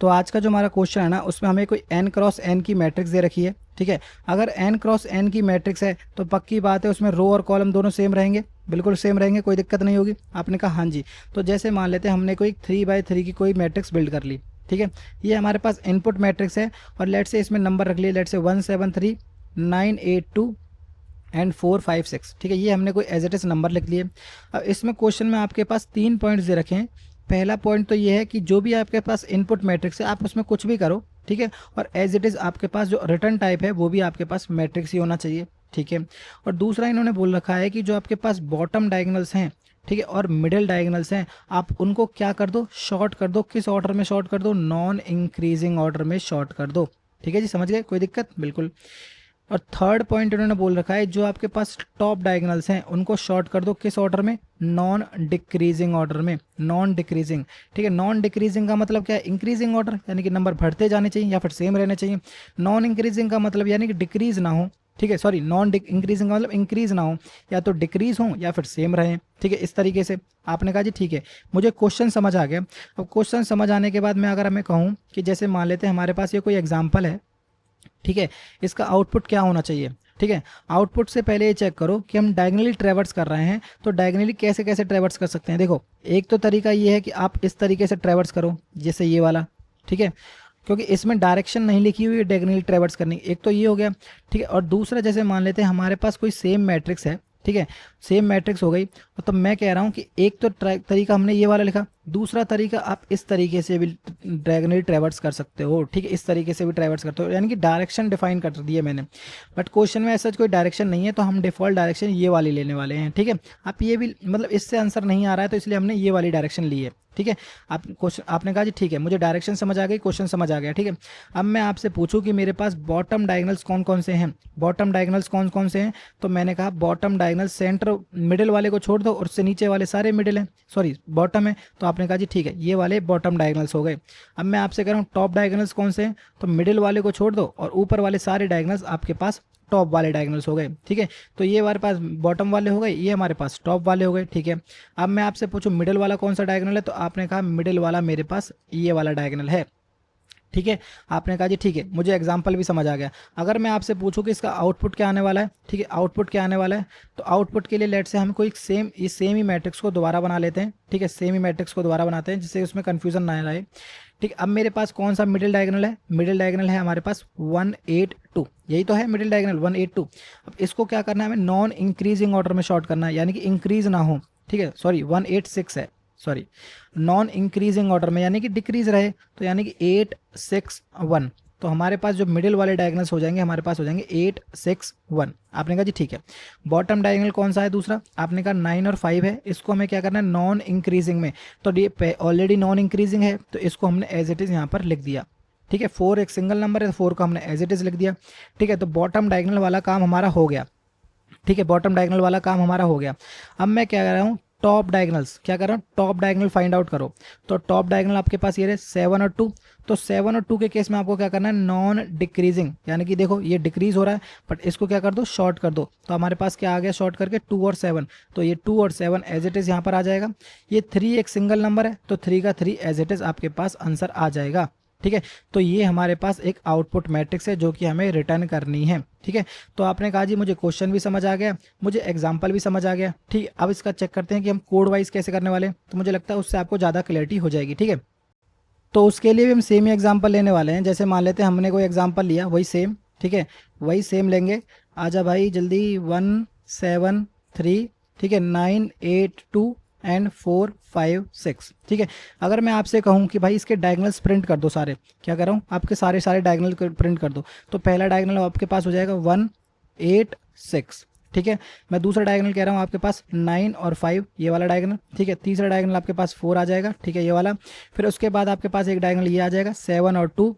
तो आज का जो हमारा क्वेश्चन है ना, उसमें हमें कोई n क्रॉस n की मैट्रिक्स दे रखी है। ठीक है, अगर n क्रॉस n की मैट्रिक्स है तो पक्की बात है उसमें रो और कॉलम दोनों सेम रहेंगे, बिल्कुल सेम रहेंगे, कोई दिक्कत नहीं होगी। आपने कहा हाँ जी। तो जैसे मान लेते हैं हमने कोई 3x3 की कोई मैट्रिक्स बिल्ड कर ली। ठीक है, ये हमारे पास इनपुट मैट्रिक्स है और लेट से इसमें नंबर रख लिए, लेट से 1 7 3 9 8 2 एंड 4 5 6। ठीक है, ये हमने कोई एज इट इज नंबर लिख लिए। अब इसमें क्वेश्चन में आपके पास 3 पॉइंट्स दे रखे हैं। पहला पॉइंट तो ये है कि जो भी आपके पास इनपुट मैट्रिक्स है आप उसमें कुछ भी करो। ठीक है, और एज इट इज़ आपके पास जो रिटर्न टाइप है वो भी आपके पास मैट्रिक्स ही होना चाहिए। ठीक है, और दूसरा इन्होंने बोल रखा है कि जो आपके पास बॉटम डायगोनल्स हैं, ठीक है, और मिडिल डायगोनल्स हैं, आप उनको क्या कर दो, शॉर्ट कर दो। किस ऑर्डर में शॉर्ट कर दो? नॉन इंक्रीजिंग ऑर्डर में शॉर्ट कर दो। ठीक है जी, समझ गए, कोई दिक्कत? बिल्कुल। और थर्ड पॉइंट इन्होंने बोल रखा है जो आपके पास टॉप डायगोनल्स हैं उनको शॉर्ट कर दो। किस ऑर्डर में? नॉन डिक्रीजिंग ऑर्डर में, नॉन डिक्रीजिंग। ठीक है, नॉन डिक्रीजिंग का मतलब क्या है? इंक्रीजिंग ऑर्डर, यानी कि नंबर बढ़ते जाने चाहिए या फिर सेम रहने चाहिए। नॉन इंक्रीजिंग का मतलब यानी कि डिक्रीज ना हो। ठीक है, सॉरी, नॉन इंक्रीजिंग का मतलब इंक्रीज ना हो, या तो डिक्रीज हो या फिर सेम रहे। ठीक है, इस तरीके से आपने कहा जी ठीक है, मुझे क्वेश्चन समझ आ गया। अब क्वेश्चन समझ आने के बाद मैं अगर हमें कहूँ कि जैसे मान लेते हैं हमारे पास ये कोई एग्जाम्पल है। ठीक है, इसका आउटपुट क्या होना चाहिए? ठीक है, आउटपुट से पहले ये चेक करो कि हम डायगनली ट्रेवर्स कर रहे हैं, तो डायगनली कैसे कैसे ट्रेवर्स कर सकते हैं। देखो, एक तो तरीका ये है कि आप इस तरीके से ट्रेवर्स करो, जैसे ये वाला। ठीक है, क्योंकि इसमें डायरेक्शन नहीं लिखी हुई है डायगनली ट्रेवर्स करनी, एक तो ये हो गया। ठीक है, और दूसरा जैसे मान लेते हैं हमारे पास कोई सेम मैट्रिक्स है। ठीक है, सेम मैट्रिक्स हो गई, तो मैं कह रहा हूँ कि एक तो तरीका हमने ये वाला लिखा, दूसरा तरीका आप इस तरीके से भी डायगनली ट्रेवर्स कर सकते हो। ठीक है, इस तरीके से भी ट्रेवर्स करते हो, यानी कि डायरेक्शन डिफाइन कर दिए मैंने। बट क्वेश्चन में ऐसा कोई डायरेक्शन नहीं है, तो हम डिफॉल्ट डायरेक्शन ये वाली लेने वाले हैं। ठीक है, आप ये भी मतलब इससे आंसर नहीं आ रहा है तो इसलिए हमने ये वाली डायरेक्शन ली है। ठीक है, आप क्वेश्चन आपने कहा जी ठीक है, मुझे डायरेक्शन समझ आ गई, क्वेश्चन समझ आ गया। ठीक है, अब मैं आपसे पूछूं कि मेरे पास बॉटम डायगनल्स कौन कौन से हैं। बॉटम डायगनल्स कौन कौन से हैं? तो मैंने कहा बॉटम डायगनल सेंटर मिडिल वाले को छोड़ दो और उससे नीचे वाले सारे मिडिल हैं, सॉरी बॉटम है। तो आपने कहा जी ठीक है, ये वाले बॉटम डायगनल्स हो गए। अब मैं आपसे कह रहा हूँ टॉप डायगनल्स कौन से हैं? तो मिडिल वाले को छोड़ दो और ऊपर वाले सारे डायगनल्स आपके पास टॉप वाले डायगनल्स हो गए। ठीक है, तो ये हमारे पास बॉटम वाले हो गए, ये हमारे पास टॉप वाले हो गए। ठीक है, अब मैं आपसे पूछूं मिडिल वाला कौन सा डायगनल है? तो आपने कहा मिडिल वाला मेरे पास ये वाला डायगनल है। ठीक है, आपने कहा जी ठीक है, मुझे एग्जाम्पल भी समझ आ गया। अगर मैं आपसे पूछूं कि इसका आउटपुट क्या आने वाला है, ठीक है, आउटपुट क्या आने वाला है, तो आउटपुट के लिए लेट से हम कोई सेम ही मैट्रिक्स को दोबारा बना लेते हैं। ठीक है, सेम ही मैट्रिक्स को दोबारा बनाते हैं जिससे उसमें कन्फ्यूजन ना आए। ठीक, अब मेरे पास कौन सा मिडिल डायगोनल है? मिडिल डायगोनल है हमारे पास 1 8 2, यही तो है मिडिल डायगोनल 1 8 2। अब इसको क्या करना है हमें? नॉन इंक्रीजिंग ऑर्डर में शॉर्ट करना है, यानी कि इंक्रीज ना हो। ठीक है, सॉरी 1 8 6 है, सॉरी नॉन इंक्रीजिंग ऑर्डर में, यानी कि डिक्रीज रहे, तो यानी कि 8 6 1। तो हमारे पास जो मिडिल वाले डायगोनल्स हो जाएंगे हमारे पास हो जाएंगे 8 6 1। आपने कहा जी ठीक है। बॉटम डायगोनल कौन सा है दूसरा? आपने कहा 9 और 5 है, इसको हमें क्या करना है? नॉन इंक्रीजिंग में। तो ये ऑलरेडी नॉन इंक्रीजिंग है तो इसको हमने एज इट इज़ यहाँ पर लिख दिया। ठीक है, 4 एक सिंगल नंबर है तो 4 को हमने एज इट इज़ लिख दिया। ठीक है, तो बॉटम डायगोनल वाला काम हमारा हो गया। ठीक है, बॉटम डायगोनल वाला काम हमारा हो गया। अब मैं क्या कर रहा हूँ? टॉप डायगोनल्स, क्या कर रहा हूँ? टॉप डायगोनल फाइंड आउट करो। तो टॉप डायगोनल आपके पास ये रहे 7 और 2। तो 7 और 2 के केस में आपको क्या करना है? नॉन डिक्रीजिंग, यानी कि देखो ये डिक्रीज हो रहा है बट इसको क्या कर दो? शॉर्ट कर दो। तो हमारे पास क्या आ गया शॉर्ट करके? 2 और 7। तो ये 2 और 7 एज इट इज़ यहाँ पर आ जाएगा। ये 3 एक सिंगल नंबर है तो 3 का 3 एज इट इज़ आपके पास आंसर आ जाएगा। ठीक है, तो ये हमारे पास एक आउटपुट मैट्रिक्स है जो कि हमें रिटर्न करनी है। ठीक है, तो आपने कहा जी मुझे क्वेश्चन भी समझ आ गया, मुझे एग्जांपल भी समझ आ गया। ठीक है, अब इसका चेक करते हैं कि हम कोड वाइज कैसे करने वाले हैं, तो मुझे लगता है उससे आपको ज़्यादा क्लैरिटी हो जाएगी। ठीक है, तो उसके लिए भी हम सेम ही एग्जांपल लेने वाले हैं। जैसे मान लेते हैं हमने कोई एग्जांपल लिया, वही सेम। ठीक है, वही सेम लेंगे। आजा भाई जल्दी, 1 7 3, ठीक है, 9 8 2 एंड 4 5 6। ठीक है, अगर मैं आपसे कहूं कि भाई इसके डायगनल्स प्रिंट कर दो सारे, क्या कर रहा हूं? आपके सारे सारे डायगनल प्रिंट कर दो। तो पहला डायगनल आपके पास हो जाएगा 1 8 6। ठीक है, मैं दूसरा डायगनल कह रहा हूँ आपके पास 9 और 5, ये वाला डायगनल। ठीक है, तीसरा डायगनल आपके पास 4 आ जाएगा। ठीक है, ये वाला। फिर उसके बाद आपके पास एक डायगनल ये आ जाएगा 7 और 2।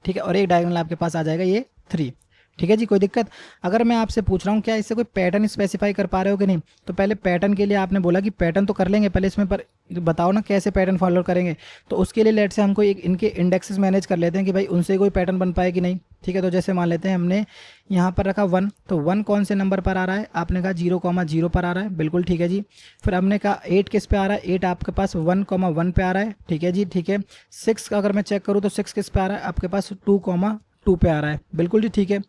ठीक है, और एक डायगनल आपके पास आ जाएगा ये 3। ठीक है जी, कोई दिक्कत? अगर मैं आपसे पूछ रहा हूँ क्या इससे कोई पैटर्न स्पेसिफाई कर पा रहे हो कि नहीं, तो पहले पैटर्न के लिए आपने बोला कि पैटर्न तो कर लेंगे, पहले इसमें पर बताओ ना कैसे पैटर्न फॉलो करेंगे। तो उसके लिए लेट से हमको एक इनके इंडेक्सेस मैनेज कर लेते हैं कि भाई उनसे कोई पैटर्न बन पाए कि नहीं। ठीक है। तो जैसे मान लेते हैं हमने यहाँ पर रखा 1, तो 1 कौन से नंबर पर आ रहा है, आपने कहा 0,0 पर आ रहा है, बिल्कुल ठीक है जी। फिर हमने कहा 8 किस पे आ रहा है, 8 आपके पास 1,1 पे आ रहा है, ठीक है जी, ठीक है। 6 अगर मैं चेक करूँ तो 6 किस पे आ रहा है, आपके पास 2,2 पे आ रहा है, बिल्कुल जी ठीक है।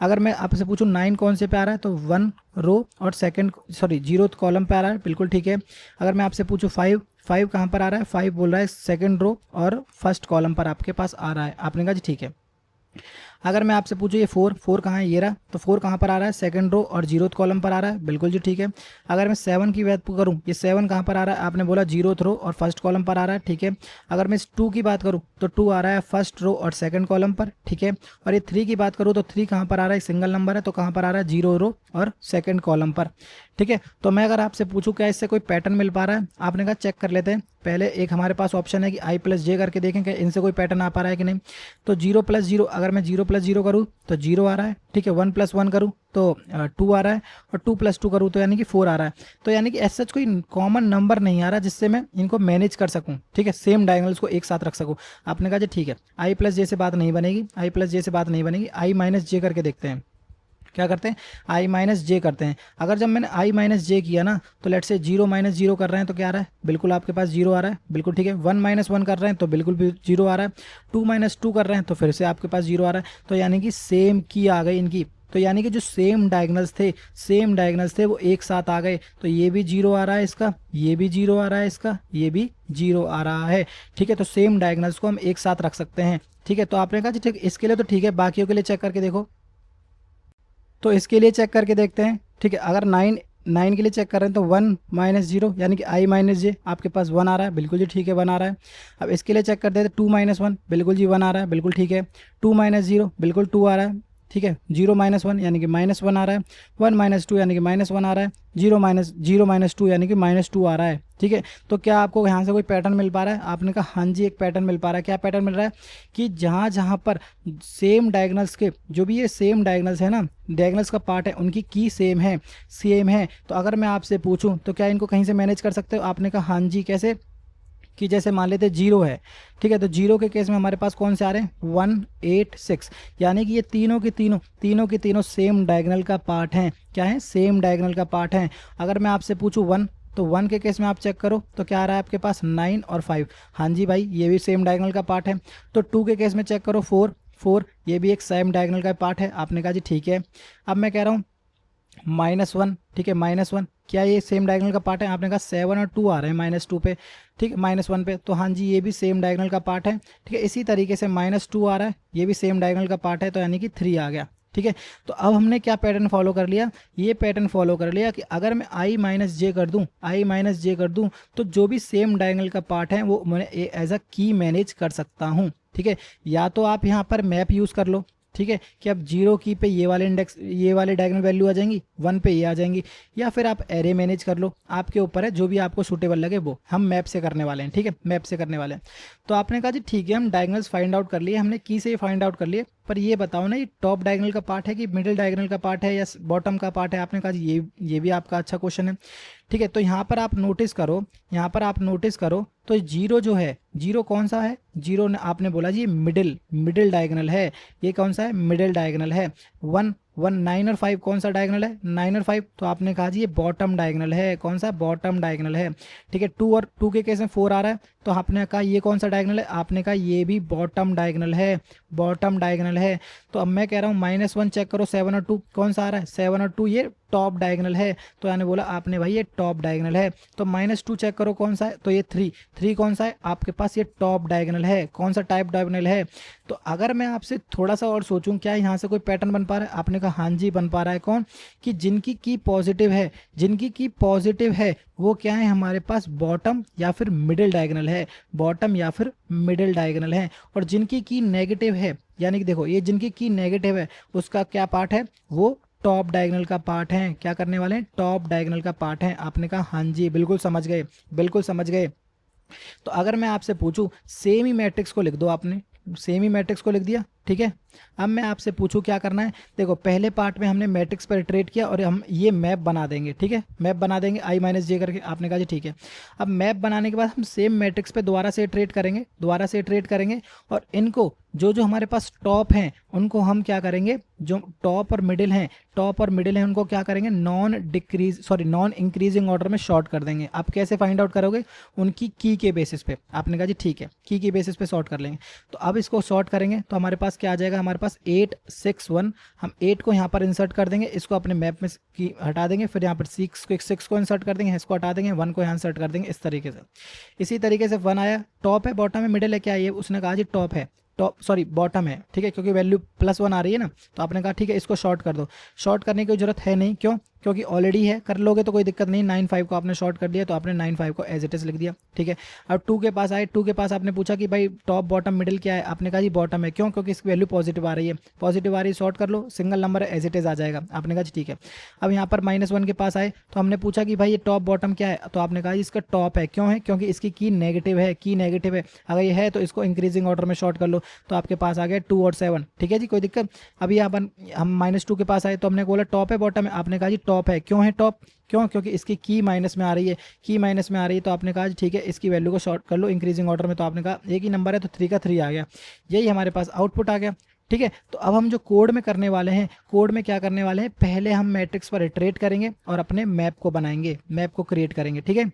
अगर मैं आपसे पूछूं 9 कौन से पे आ रहा है, तो 1 रो और सेकंड सॉरी 0th कॉलम पे आ रहा है, बिल्कुल ठीक है। अगर मैं आपसे पूछूं 5 कहाँ पर आ रहा है, 5 बोल रहा है सेकंड रो और फर्स्ट कॉलम पर आपके पास आ रहा है, आपने कहा जी ठीक है। अगर मैं आपसे पूछूं ये 4 कहाँ है, ये रहा, तो 4 कहाँ पर आ रहा है, सेकंड रो और 0th कॉलम पर आ रहा है, बिल्कुल जी ठीक है। अगर मैं 7 की बात करूं, ये 7 कहाँ पर आ रहा है, आपने बोला 0th रो और फर्स्ट कॉलम पर आ रहा है, ठीक है। अगर मैं इस 2 की बात करूं तो 2 आ रहा है फर्स्ट रो और सेकंड कॉलम पर, ठीक है। और ये 3 की बात करूं तो 3 कहाँ पर आ रहा है, सिंगल नंबर है तो कहाँ पर आ रहा है, 0 रो और सेकंड कॉलम पर, ठीक है। तो मैं अगर आपसे पूछूं क्या इससे कोई पैटर्न मिल पा रहा है, आपने कहा चेक कर लेते हैं। पहले एक हमारे पास ऑप्शन है कि i+j करके देखें कि इनसे कोई पैटर्न आ पा रहा है कि नहीं। तो 0+0, अगर मैं 0+0 करूँ तो 0 आ रहा है, ठीक है। 1+1 करूँ तो 2 आ रहा है, और 2+2 करूँ तो यानी कि 4 आ रहा है। तो यानी कि ऐसा कोई कॉमन नंबर नहीं आ रहा जिससे मैं इनको मैनेज कर सकूँ, ठीक है, सेम डायगोनल्स को एक साथ रख सकूँ। आपने कहा जी ठीक है, i+j से बात नहीं बनेगी, i+j से बात नहीं बनेगी, i-j करके देखते हैं। क्या करते हैं, i-j करते हैं। अगर जब मैंने i-j किया ना, तो लेट से 0-0 कर रहे हैं तो क्या आ रहा है, बिल्कुल आपके पास 0 आ रहा है, बिल्कुल ठीक है। 1-1 कर रहे हैं तो बिल्कुल भी 0 आ रहा है। 2-2 कर रहे हैं तो फिर से आपके पास 0 आ रहा है। तो यानी कि सेम की आ गई इनकी, तो यानी कि जो सेम डायगनल्स थे वो एक साथ आ गए। तो ये भी 0 आ रहा है इसका, ये भी 0 आ रहा है इसका, ये भी 0 आ रहा है, ठीक है। तो सेम डायगनल्स को हम एक साथ रख सकते हैं, ठीक है। तो आपने कहा जी ठीक, इसके लिए तो ठीक है, बाकियों के लिए चेक करके देखो। तो इसके लिए चेक करके देखते हैं, ठीक है। अगर 9 के लिए चेक कर रहे हैं तो 1-0 यानी कि i-j आपके पास 1 आ रहा है, बिल्कुल जी ठीक है, 1 आ रहा है। अब इसके लिए चेक करते हैं तो 2-1 बिल्कुल जी 1 आ रहा है, बिल्कुल ठीक है। 2-0 बिल्कुल 2 आ रहा है, ठीक है। 0-1 यानी कि -1 आ रहा है। 1-2 यानी कि -1 आ रहा है। 0-2 यानी कि -2 आ रहा है, ठीक है। तो क्या आपको यहाँ से कोई पैटर्न मिल पा रहा है, आपने कहा हाँ जी एक पैटर्न मिल पा रहा है। क्या पैटर्न मिल रहा है कि जहाँ जहाँ पर सेम डायगनल्स के, जो भी ये सेम डायगनल्स है ना, डायगनल्स का पार्ट है, उनकी की सेम है। तो अगर मैं आपसे पूछूं तो क्या इनको कहीं से मैनेज कर सकते हो, आपने कहा हाँ जी, कैसे कि जैसे मान लेते 0 है, ठीक है। तो 0 के केस में हमारे पास कौन से आ रहे हैं, 1-8-6, यानी कि ये तीनों सेम डायगोनल का पार्ट हैं। क्या है, सेम डायगोनल का पार्ट हैं। अगर मैं आपसे पूछूं 1, तो 1 के केस में आप चेक करो तो क्या आ रहा है आपके पास, 9 और 5, हाँ जी भाई ये भी सेम डायगोनल का पार्ट है। तो 2 के केस में चेक करो 4 ये भी एक सेम डायगोनल का पार्ट है, आपने कहा जी ठीक है। अब मैं कह रहा हूँ -1, ठीक है, -1 क्या ये सेम डायगोनल का पार्ट है, आपने कहा 7 और 2 आ रहे हैं -2 पे, ठीक है, -1 पे, तो हाँ जी ये भी सेम डायगोनल का पार्ट है, ठीक है। इसी तरीके से -2 आ रहा है, ये भी सेम डायगोनल का पार्ट है, तो यानी कि 3 आ गया, ठीक है। तो अब हमने क्या पैटर्न फॉलो कर लिया, ये पैटर्न फॉलो कर लिया कि अगर मैं i-j कर दूं तो जो भी सेम डायगोनल का पार्ट है वो मैं एज अ की मैनेज कर सकता हूँ, ठीक है। या तो आप यहाँ पर मैप यूज़ कर लो, ठीक है, कि अब 0 की पे ये वाले इंडेक्स, ये वाले डायगोनल वैल्यू आ जाएंगी, 1 पे ये आ जाएंगी, या फिर आप एरे मैनेज कर लो, आपके ऊपर है, जो भी आपको सूटेबल लगे वो। हम मैप से करने वाले हैं, ठीक है, मैप से करने वाले हैं। तो आपने कहा जी ठीक है, हम डायगोनल्स फाइंड आउट कर लिए, हमने की से ही फाइंड आउट कर लिए, पर ये बताओ ना, ये टॉप डायगोनल का पार्ट है कि मिडिल डायगोनल का पार्ट है या बॉटम का पार्ट है, आपने कहा जी ये भी आपका अच्छा क्वेश्चन है, ठीक है। तो यहाँ पर आप नोटिस करो, तो 0 जो है, 0 कौन सा है, 0 ने आपने बोला जी मिडिल डायगोनल है, ये कौन सा है, मिडिल डायगोनल है। 9 और 5 कौन सा डायगोनल है, 9 और 5, तो आपने कहा जी ये बॉटम डायगोनल है, कौन सा, बॉटम डायगोनल है, ठीक है। 2 और 2 के केस में 4 आ रहा है, तो आपने कहा ये कौन सा डायगोनल है, आपने कहा ये भी बॉटम डायगोनल है। तो अब मैं कह रहा हूँ -1 चेक करो, 7 और 2 कौन सा आ रहा है, 7 और 2 ये टॉप डायगोनल है, तो यानी बोला आपने भाई ये टॉप डायगोनल है। तो -2 चेक करो कौन सा है, तो ये 3 कौन सा है आपके पास, ये टॉप डायगोनल है, कौन सा, टाइप डायगोनल है। तो अगर मैं आपसे थोड़ा सा और सोचूं, क्या यहाँ से कोई पैटर्न बन पा रहा है, आपने कहा हाँ जी बन पा रहा है। कौन, कि जिनकी की पॉजिटिव है वो क्या है हमारे पास, बॉटम या फिर मिडिल डायगोनल है, और जिनकी की नेगेटिव है, यानी कि देखो ये जिनकी की नेगेटिव है उसका क्या पार्ट है, वो टॉप डायगोनल का पार्ट है। क्या करने वाले हैं, टॉप डायगोनल का पार्ट है। आपने कहा हाँ जी बिल्कुल समझ गए। तो अगर मैं आपसे पूछूं सेम ही मैट्रिक्स को लिख दो, आपने सेम ही मैट्रिक्स को लिख दिया, ठीक है। अब मैं आपसे पूछूं क्या करना है। देखो पहले पार्ट में हमने मैट्रिक्स पर इटरेट किया और हम ये मैप बना देंगे, ठीक है, मैप बना देंगे आई माइनस जे करके। आपने कहा जी ठीक है। अब मैप बनाने के बाद हम सेम मैट्रिक्स पे दोबारा से इटरेट करेंगे, दोबारा से इटरेट करेंगे, और इनको जो जो हमारे पास टॉप हैं उनको हम क्या करेंगे, जो टॉप और मिडिल हैं, टॉप और मिडिल हैं उनको क्या करेंगे, नॉन इंक्रीजिंग ऑर्डर में शॉर्ट कर देंगे। आप कैसे फाइंड आउट करोगे, उनकी की के बेसिस पे। आपने कहा जी ठीक है, की के बेसिस पे शॉर्ट कर लेंगे। तो अब इसको शॉर्ट करेंगे तो हमारे पास क्या आ जाएगा, हमारे पास 8 6 1। हम 8 को यहाँ पर इंसर्ट कर देंगे, इसको अपने मैप में की हटा देंगे, फिर यहाँ पर 6 को इंसर्ट कर देंगे, इसको हटा देंगे, 1 को यहाँ इंसर्ट कर देंगे, इस तरीके से। इसी तरीके से 1 आया, टॉप है बॉटम है मिडिल है, क्या है, उसने कहा जी टॉप है, टॉप सॉरी बॉटम है, ठीक है, क्योंकि वैल्यू +1 आ रही है ना। तो आपने कहा ठीक है इसको शॉर्ट कर दो। शॉर्ट करने की जरूरत है नहीं, क्यों, क्योंकि ऑलरेडी है, कर लोगे तो कोई दिक्कत नहीं। 9 5 को आपने शॉर्ट कर दिया तो आपने 9 5 को एज इट इज लिख दिया, ठीक है। अब 2 के पास आए, 2 के पास आपने पूछा कि भाई टॉप बॉटम मिडिल क्या है, आपने कहा जी बॉटम है, क्यों, क्योंकि इसकी वैल्यू पॉजिटिव आ रही है, पॉजिटिव आ रही है, शॉर्ट कर लो, सिंगल नंबर है एज इट इज आ जाएगा। आपने कहा जी ठीक है। अब यहाँ पर -1 के पास आए तो हमने पूछा कि भाई ये टॉप बॉटम क्या है, तो आपने कहा इसका टॉप है, क्यों है, क्योंकि इसकी की नेगेटिव है, की नेगेटिव है। अगर ये है तो इसको इंक्रीजिंग ऑर्डर में शॉर्ट कर लो, तो आपके पास आ गया 2 और 7, ठीक है जी, कोई दिक्कत। अभी यहाँ पर हम -2 के पास आए तो हमने बोला टॉप है बॉटम है, आपने कहा जी टॉप है, क्यों है टॉप, क्यों, क्योंकि इसकी की माइनस में आ रही है, की माइनस में आ रही है। तो आपने कहा ठीक है इसकी वैल्यू को शॉर्ट कर लो इंक्रीजिंग ऑर्डर में। तो आपने कहा एक ही नंबर है तो 3 का 3 आ गया, यही हमारे पास आउटपुट आ गया, ठीक है। तो अब हम जो कोड में करने वाले हैं, कोड में क्या करने वाले हैं, पहले हम मैट्रिक्स पर इटरेट करेंगे और अपने मैप को बनाएंगे, मैप को क्रिएट करेंगे, ठीक है।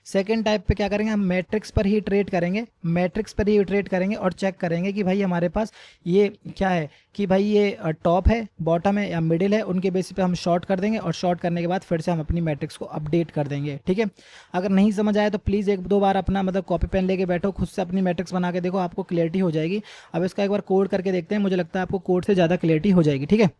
सेकेंड टाइप पे क्या करेंगे, हम मैट्रिक्स पर ही ट्रेड करेंगे, मैट्रिक्स पर ही ट्रेड करेंगे और चेक करेंगे कि भाई हमारे पास ये क्या है, कि भाई ये टॉप है बॉटम है या मिडिल है, उनके बेसिस पे हम शॉर्ट कर देंगे और शॉर्ट करने के बाद फिर से हम अपनी मैट्रिक्स को अपडेट कर देंगे, ठीक है। अगर नहीं समझ आया तो प्लीज़ 1-2 बार अपना मतलब कॉपी पेन लेके बैठो, खुद से अपनी मैट्रिक्स बना के देखो, आपको क्लियरिटी हो जाएगी। अब इसका एक बार कोड करके देखते हैं, मुझे लगता है आपको कोड से ज़्यादा क्लियरिटी हो जाएगी, ठीक है।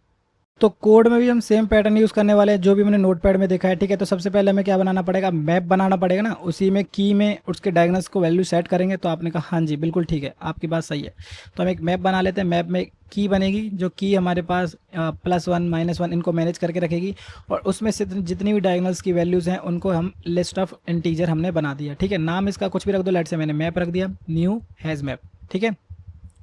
तो कोड में भी हम सेम पैटर्न यूज़ करने वाले हैं जो भी मैंने नोटपैड में देखा है, ठीक है। तो सबसे पहले हमें क्या बनाना पड़ेगा, मैप बनाना पड़ेगा ना, उसी में की में उसके डायगोनल्स को वैल्यू सेट करेंगे। तो आपने कहा हाँ जी बिल्कुल ठीक है, आपकी बात सही है। तो हम एक मैप बना लेते हैं, मैप में की बनेगी, जो की हमारे पास +1 -1 इनको मैनेज करके रखेगी, और उसमें से जितनी भी डायगोनल्स की वैल्यूज़ हैं उनको हम लिस्ट ऑफ इंटीजर हमने बना दिया, ठीक है। नाम इसका कुछ भी रख दो, लेट से मैंने मैप रख दिया, न्यू हैज़ मैप, ठीक है,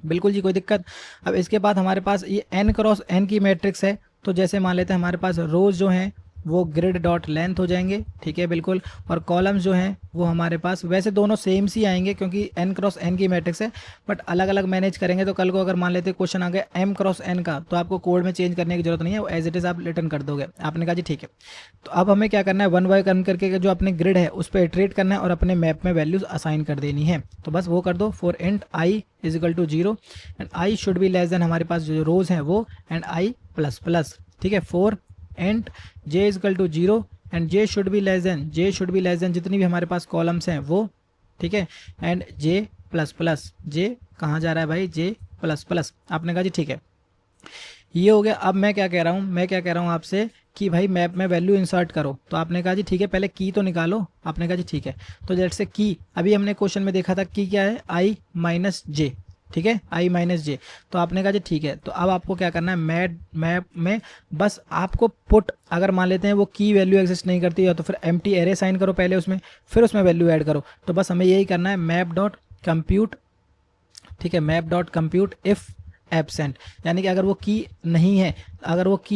बिल्कुल जी कोई दिक्कत। अब इसके बाद हमारे पास ये n×n की मैट्रिक्स है, तो जैसे मान लेते हैं हमारे पास रोज जो हैं वो ग्रिड डॉट लेंथ हो जाएंगे, ठीक है बिल्कुल, और कॉलम्स जो हैं वो हमारे पास वैसे दोनों सेम सी आएंगे क्योंकि n×n की मैट्रिक्स है, बट अलग अलग मैनेज करेंगे। तो कल को अगर मान लेते क्वेश्चन आ गया m×n का, तो आपको कोड में चेंज करने की जरूरत नहीं है, वो एज इट इज़ आप रिटर्न कर दोगे। आपने कहा जी ठीक है। तो अब हमें क्या करना है, 1 बाय 1 करके जो अपने ग्रिड है उस पर इटरेट करना है और अपने मैप में वैल्यूज असाइन कर देनी है। तो बस वो कर दो, for int i = 0 and i should be less than, हमारे पास जो रोज हैं वो, एंड i++, ठीक है। For and j = 0 and j should be less than जितनी भी हमारे पास कॉलम्स हैं वो, ठीक है, एंड j++, j कहाँ जा रहा है भाई, j++। आपने कहा जी ठीक है, ये हो गया। अब मैं क्या कह रहा हूँ आपसे कि भाई मैप में वैल्यू इंसर्ट करो। तो आपने कहा जी ठीक है, पहले की तो निकालो। आपने कहा जी ठीक है। तो जैसे की अभी हमने क्वेश्चन में देखा था, की क्या है, i-j, ठीक है, i-j। तो आपने कहा जी ठीक है। तो अब आपको क्या करना है, मैप में बस आपको पुट, अगर मान लेते हैं वो की वैल्यू एग्जिस्ट नहीं करती है तो फिर एम्प्टी एरे साइन करो पहले उसमें, फिर उसमें वैल्यू ऐड करो। तो बस हमें यही करना है, मैप.कंप्यूट, ठीक है, मैप.कंप्यूट इफ एब्सेंट, यानी कि अगर वो की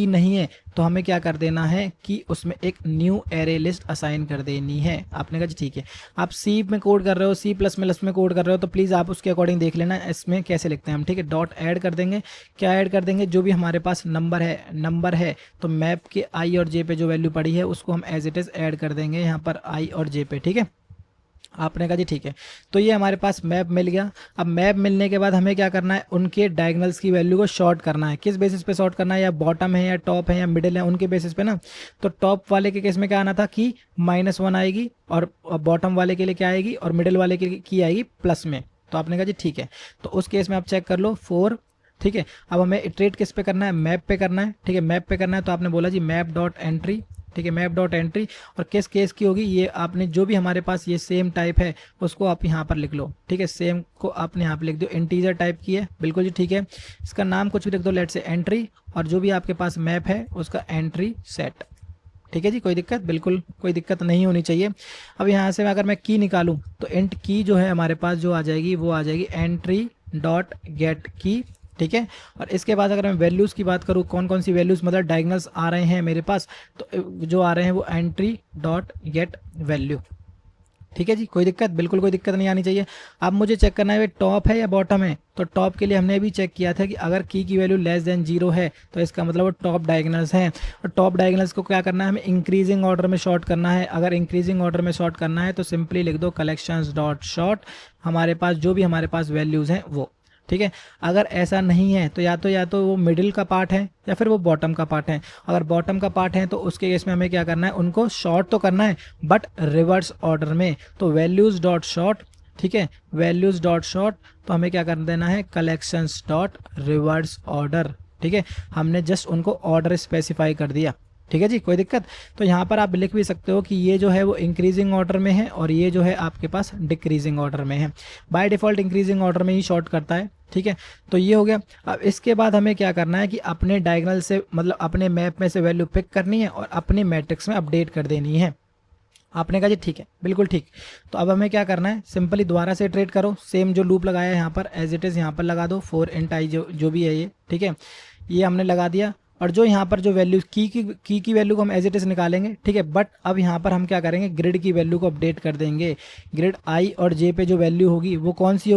नहीं है, तो हमें क्या कर देना है कि उसमें एक न्यू एरे लिस्ट असाइन कर देनी है। आपने कहा जी ठीक है। आप सी में कोड कर रहे हो, C++ में कोड कर रहे हो, तो प्लीज़ आप उसके अकॉर्डिंग देख लेना इसमें कैसे लिखते हैं हम, ठीक है। डॉट ऐड कर देंगे, क्या ऐड कर देंगे, जो भी हमारे पास नंबर है तो मैप के i और j पे जो वैल्यू पड़ी है उसको हम एज इट इज़ ऐड कर देंगे यहाँ पर i और j पे, ठीक है। आपने कहा जी ठीक है। तो ये हमारे पास मैप मिल गया। अब मैप मिलने के बाद हमें क्या करना है, उनके डायगोनल्स की वैल्यू को शॉर्ट करना है। किस बेसिस पे शॉर्ट करना है, या बॉटम है या टॉप है या मिडिल है, उनके बेसिस पे ना। तो टॉप वाले के केस में क्या आना था कि -1 आएगी, और बॉटम वाले के लिए क्या आएगी, और मिडिल वाले के लिए की आएगी प्लस में। तो आपने कहा जी ठीक है। तो उस केस में आप चेक कर लो 4, ठीक है। अब हमें इटरेट किस पे करना है, मैप पे करना है, ठीक है, मैप पे करना है। तो आपने बोला जी मैप.एंट्री, ठीक है, मैप.एंट्री, और किस केस की होगी ये, आपने जो भी हमारे पास ये सेम टाइप है उसको आप यहाँ पर लिख लो, ठीक है, सेम को आपने यहाँ पर लिख दो, इंटीजर टाइप की है, बिल्कुल जी ठीक है। इसका नाम कुछ भी लिख दो, लेट से एंट्री, और जो भी आपके पास मैप है उसका एंट्री सेट, ठीक है जी, कोई दिक्कत, बिल्कुल कोई दिक्कत नहीं होनी चाहिए। अब यहाँ से अगर मैं की निकालूँ तो एंट की जो है हमारे पास जो आ जाएगी वो आ जाएगी एंट्री डॉट गेट की, ठीक है। और इसके बाद अगर मैं वैल्यूज़ की बात करूँ, कौन कौन सी वैल्यूज़ मतलब डायगनल्स आ रहे हैं मेरे पास, तो जो आ रहे हैं वो एंट्री डॉट गेट वैल्यू, ठीक है जी। कोई दिक्कत, बिल्कुल कोई दिक्कत नहीं आनी चाहिए। अब मुझे चेक करना है वे टॉप है या बॉटम है। तो टॉप के लिए हमने भी चेक किया था कि अगर की वैल्यू लेस देन 0 है तो इसका मतलब वो टॉप डायगनल्स हैं। और टॉप डायगनल्स को क्या करना है, हमें इंक्रीजिंग ऑर्डर में शॉर्ट करना है। अगर इंक्रीजिंग ऑर्डर में शॉर्ट करना है तो सिंपली लिख दो कलेक्शंस डॉट शॉर्ट, हमारे पास जो भी हमारे पास वैल्यूज़ हैं वो, ठीक है। अगर ऐसा नहीं है तो या तो वो मिडिल का पार्ट है या फिर वो बॉटम का पार्ट है। अगर बॉटम का पार्ट है तो उसके केस में हमें क्या करना है, उनको शॉर्ट तो करना है बट रिवर्स ऑर्डर में। तो वैल्यूज़ डॉट शॉर्ट, ठीक है, वैल्यूज़ डॉट शॉर्ट, तो हमें क्या कर देना है, कलेक्शंस डॉट रिवर्स ऑर्डर, ठीक है। हमने जस्ट उनको ऑर्डर स्पेसिफाई कर दिया, ठीक है जी, कोई दिक्कत। तो यहाँ पर आप लिख भी सकते हो कि ये जो है वो इंक्रीजिंग ऑर्डर में है और ये जो है आपके पास डिक्रीजिंग ऑर्डर में है। बाय डिफ़ॉल्ट इंक्रीजिंग ऑर्डर में ही शॉर्ट करता है, ठीक है। तो ये हो गया। अब इसके बाद हमें क्या करना है कि अपने डायगोनल से मतलब अपने मैप में से वैल्यू पिक करनी है और अपने मैट्रिक्स में अपडेट कर देनी है। आपने कहा जी ठीक है, बिल्कुल ठीक। तो अब हमें क्या करना है, सिंपली दोबारा से इटरेट करो, सेम जो लूप लगाया है यहाँ पर एज इट इज़ यहाँ पर लगा दो, फॉर इंट आई जो भी है ये, ठीक है, ये हमने लगा दिया। और जो यहाँ पर जो वैल्यू की वैल्यू को हम एज इट इज़ निकालेंगे, ठीक है। बट अब यहाँ पर हम क्या करेंगे, ग्रिड की वैल्यू को अपडेट कर देंगे। ग्रिड आई और जे पे जो वैल्यू होगी वो कौन सी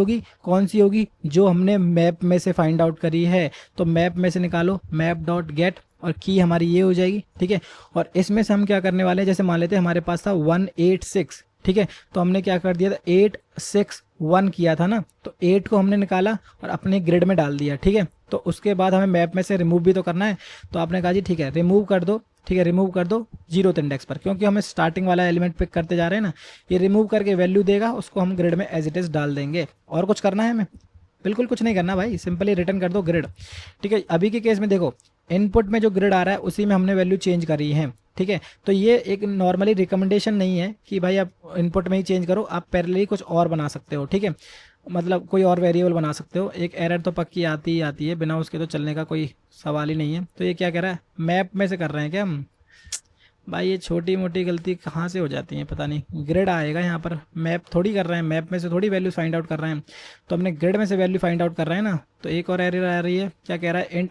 होगी, जो हमने मैप में से फाइंड आउट करी है। तो मैप में से निकालो, मैप डॉट गेट, और की हमारी ये हो जाएगी, ठीक है। और इसमें से हम क्या करने वाले हैं, जैसे मान लेते हैं हमारे पास था 186, ठीक है, तो हमने क्या कर दिया था 861 किया था ना, तो 8 को हमने निकाला और अपने ग्रिड में डाल दिया, ठीक है। तो उसके बाद हमें मैप में से रिमूव भी तो करना है। तो आपने कहा जी ठीक है, रिमूव कर दो, ठीक है, रिमूव कर दो 0th इंडेक्स पर, क्योंकि हमें स्टार्टिंग वाला एलिमेंट पिक करते जा रहे हैं ना। ये रिमूव करके वैल्यू देगा, उसको हम ग्रिड में एज इट इज़ डाल देंगे। और कुछ करना है हमें, बिल्कुल कुछ नहीं करना भाई, सिंपली रिटर्न कर दो ग्रिड, ठीक है। अभी के केस में देखो, इनपुट में जो ग्रिड आ रहा है उसी में हमने वैल्यू चेंज करी है, ठीक है। तो ये एक नॉर्मली रिकमेंडेशन नहीं है कि भाई आप इनपुट में ही चेंज करो, आप पैरेलली कुछ और बना सकते हो, ठीक है, मतलब कोई और वेरिएबल बना सकते हो। एक एरर तो पक्की आती ही आती है, बिना उसके तो चलने का कोई सवाल ही नहीं है। तो ये क्या कह रहा है, मैप में से कर रहे हैं क्या हम, भाई ये छोटी मोटी गलती कहाँ से हो जाती है पता नहीं। ग्रिड आएगा यहाँ पर, मैप थोड़ी कर रहे हैं, मैप में से थोड़ी वैल्यू फाइंड आउट कर रहे हैं। तो हमने ग्रिड में से वैल्यू फाइंड आउट कर रहे हैं ना। तो एक और एरर आ रही है, क्या कह रहा है, इंट,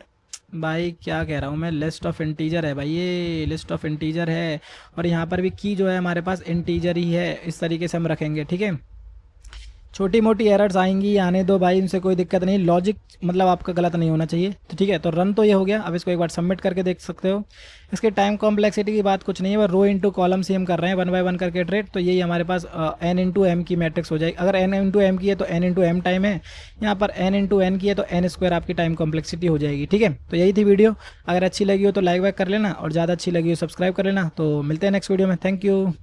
भाई क्या कह रहा हूँ मैं, लिस्ट ऑफ इंटीजर है भाई, ये लिस्ट ऑफ इंटीजर है। और यहाँ पर भी की जो है हमारे पास इंटीजर ही है, इस तरीके से हम रखेंगे, ठीक है। छोटी मोटी एरर्स आएंगी, आने दो भाई, इनसे कोई दिक्कत नहीं, लॉजिक मतलब आपका गलत नहीं होना चाहिए। तो ठीक है, तो रन तो ये हो गया। अब इसको एक बार सबमिट करके देख सकते हो। इसके टाइम कॉम्प्लेक्सिटी की बात कुछ नहीं है, वो रो इंटू कॉलम से हम कर रहे हैं 1 बाय 1 करके ट्रेड। तो यही हमारे पास n इंटू एम की मैट्रिक्स हो जाएगी। अगर n इंटू एम की है तो n इंटू एम टाइम है, यहाँ पर n इंटू एन की है तो n स्क्वायर आपकी टाइम कॉम्प्लेक्सिटी हो जाएगी, ठीक है। तो यही थी वीडियो, अगर अच्छी लगी हो तो लाइक वाइक कर लेना और ज़्यादा अच्छी लगी हो सब्सक्राइब कर लेना। तो मिलते हैं नेक्स्ट वीडियो में, थैंक यू।